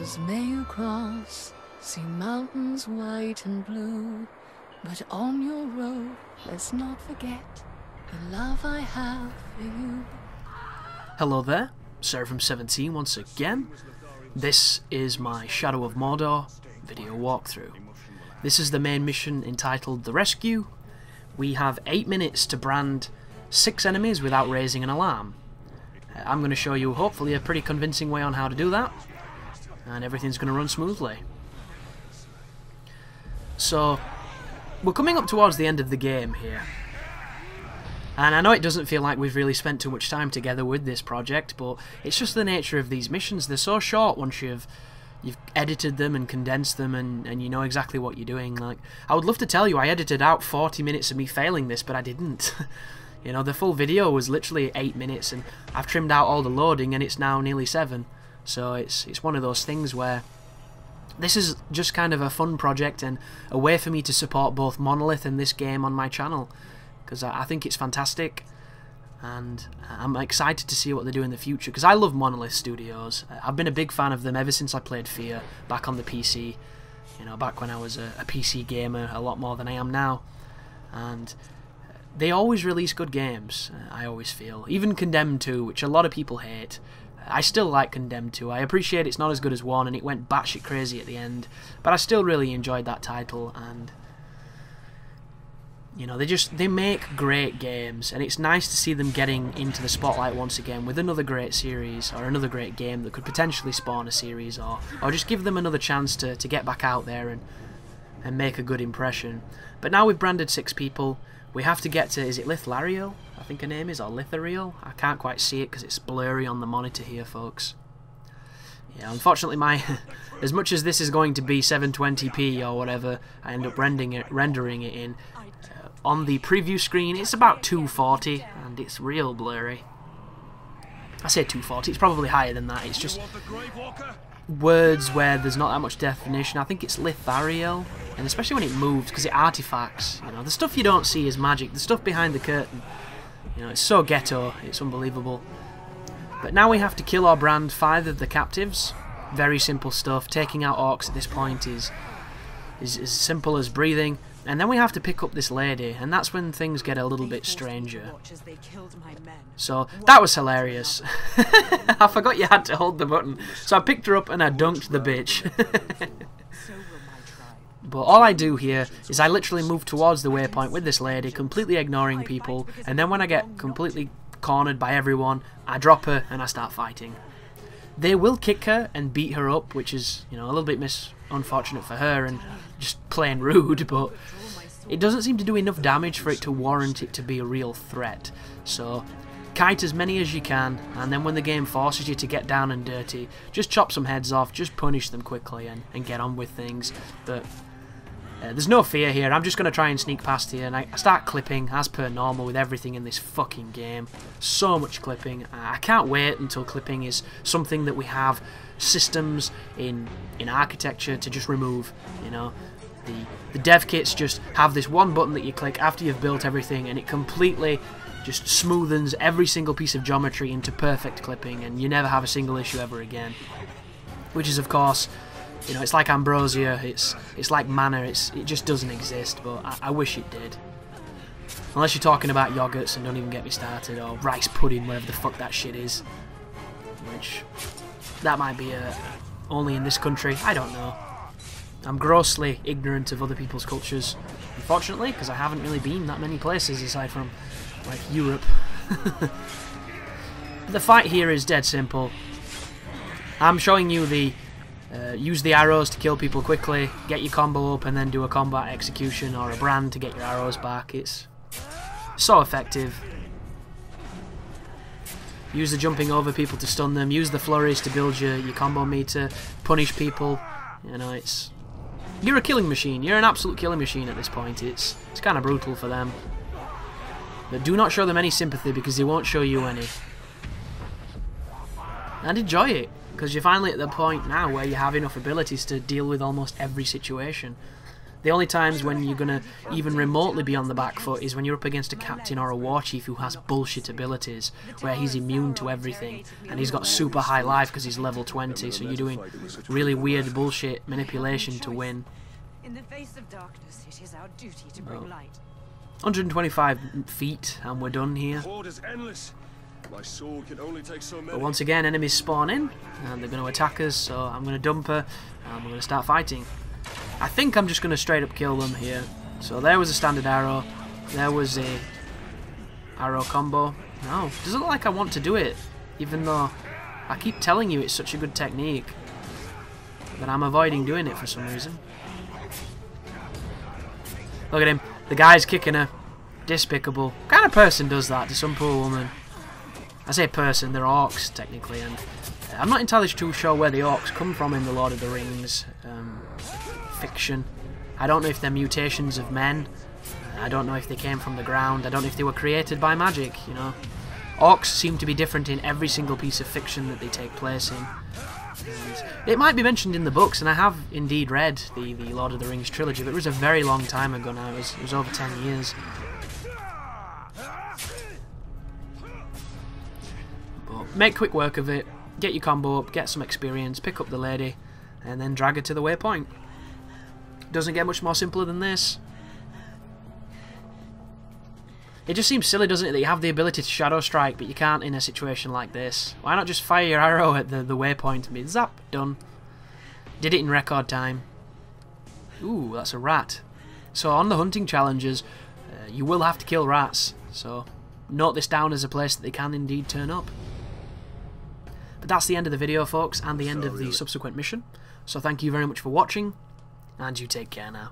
Rivers may you cross, see mountains white and blue, but on your road, let's not forget the love I have for you. Hello there, Seraphim17 once again. This is my Shadow of Mordor video walkthrough. This is the main mission entitled The Rescue. We have 8 minutes to brand 6 enemies without raising an alarm. I'm going to show you hopefully a pretty convincing way on how to do that, and everything's going to run smoothly. So, we're coming up towards the end of the game here. And I know it doesn't feel like we've really spent too much time together with this project, but it's just the nature of these missions. They're so short once you've edited them and condensed them and you know exactly what you're doing. Like, I would love to tell you I edited out 40 minutes of me failing this, but I didn't. You know, the full video was literally 8 minutes, and I've trimmed out all the loading, and it's now nearly 7. So it's one of those things where this is just kind of a fun project and a way for me to support both Monolith and this game on my channel, because I think it's fantastic, and I'm excited to see what they do in the future, because I love Monolith Studios. I've been a big fan of them ever since I played Fear back on the PC, you know, back when I was a PC gamer a lot more than I am now, and they always release good games, I always feel. Even Condemned 2, which a lot of people hate, I still like Condemned 2. I appreciate it's not as good as 1, and it went batshit crazy at the end, but I still really enjoyed that title, and you know, they make great games, and it's nice to see them getting into the spotlight once again with another great series, or another great game that could potentially spawn a series, or just give them another chance to get back out there and make a good impression. But now we've branded 6 people. We have to get to, is it Lithlariel, I think her name is, or Lithariel? I can't quite see it because it's blurry on the monitor here, folks. Yeah, unfortunately as much as this is going to be 720p or whatever I end up rendering it in, on the preview screen it's about 240 and it's real blurry. I say 240, it's probably higher than that, it's just words where there's not that much definition. I think it's Lithariel, and especially when it moves, because it artifacts, you know, the stuff you don't see is magic, the stuff behind the curtain, you know, it's so ghetto, it's unbelievable. But now we have to kill or brand 5 of the captives. Very simple stuff. Taking out orcs at this point is as simple as breathing, and then we have to pick up this lady, and that's when things get a little bit stranger. So that was hilarious. I forgot you had to hold the button, so I picked her up and I dunked the bitch. But all I do here is I literally move towards the waypoint with this lady, completely ignoring people, and then when I get completely cornered by everyone, I drop her and I start fighting. They will kick her and beat her up, which is, you know, a little bit unfortunate for her and just plain rude, but it doesn't seem to do enough damage for it to warrant it to be a real threat. So kite as many as you can, and then when the game forces you to get down and dirty, just chop some heads off, just punish them quickly and get on with things. But there's no fear here. I'm just going to try and sneak past here, and I start clipping as per normal with everything in this fucking game. So much clipping. I can't wait until clipping is something that we have systems in architecture to just remove. You know, the dev kits just have this one button that you click after you've built everything, and it completely just smoothens every single piece of geometry into perfect clipping, and you never have a single issue ever again. Which is, of course, you know, it's like ambrosia, it's like mana, it just doesn't exist, but I wish it did. Unless you're talking about yogurts, and don't even get me started, or rice pudding, whatever the fuck that shit is. Which, that might be only in this country, I don't know. I'm grossly ignorant of other people's cultures, unfortunately, because I haven't really been that many places aside from, like, Europe. The fight here is dead simple. I'm showing you the use the arrows to kill people quickly, get your combo up, and then do a combat execution or a brand to get your arrows back. It's so effective. Use the jumping over people to stun them, use the flurries to build your combo meter, punish people. You know, you're a killing machine, you're an absolute killing machine at this point. It's kind of brutal for them. But do not show them any sympathy, because they won't show you any. And enjoy it, because you're finally at the point now where you have enough abilities to deal with almost every situation. The only times when you're going to even remotely be on the back foot is when you're up against a captain or a war chief who has bullshit abilities, where he's immune to everything, and he's got super high life because he's level 20, so you're doing really weird bullshit manipulation to win. In the face of darkness, it is our duty to bring light. 125 feet, and we're done here. My sword can only take so many. But once again, enemies spawn in, and they're going to attack us, so I'm going to dump her, and we're going to start fighting. I think I'm just going to straight up kill them here. So there was a standard arrow, there was a arrow combo. No, doesn't look like I want to do it, even though I keep telling you it's such a good technique. But I'm avoiding doing it for some reason. Look at him, the guy's kicking her. Despicable. What kind of person does that to some poor woman? I say person, they're orcs technically, and I'm not entirely too sure where the orcs come from in the Lord of the Rings fiction. I don't know if they're mutations of men. I don't know if they came from the ground. I don't know if they were created by magic, you know. Orcs seem to be different in every single piece of fiction that they take place in. And it might be mentioned in the books, and I have indeed read the Lord of the Rings trilogy, but it was a very long time ago now. It was over 10 years. But make quick work of it, get your combo up, get some experience, pick up the lady, and then drag her to the waypoint. Doesn't get much more simpler than this. It just seems silly, doesn't it, that you have the ability to shadow strike, but you can't in a situation like this. Why not just fire your arrow at the waypoint and be zap, done. Did it in record time. Ooh, that's a rat. So on the hunting challenges, you will have to kill rats, so note this down as a place that they can indeed turn up. But that's the end of the video, folks, and the end of the subsequent mission. So thank you very much for watching, and you take care now.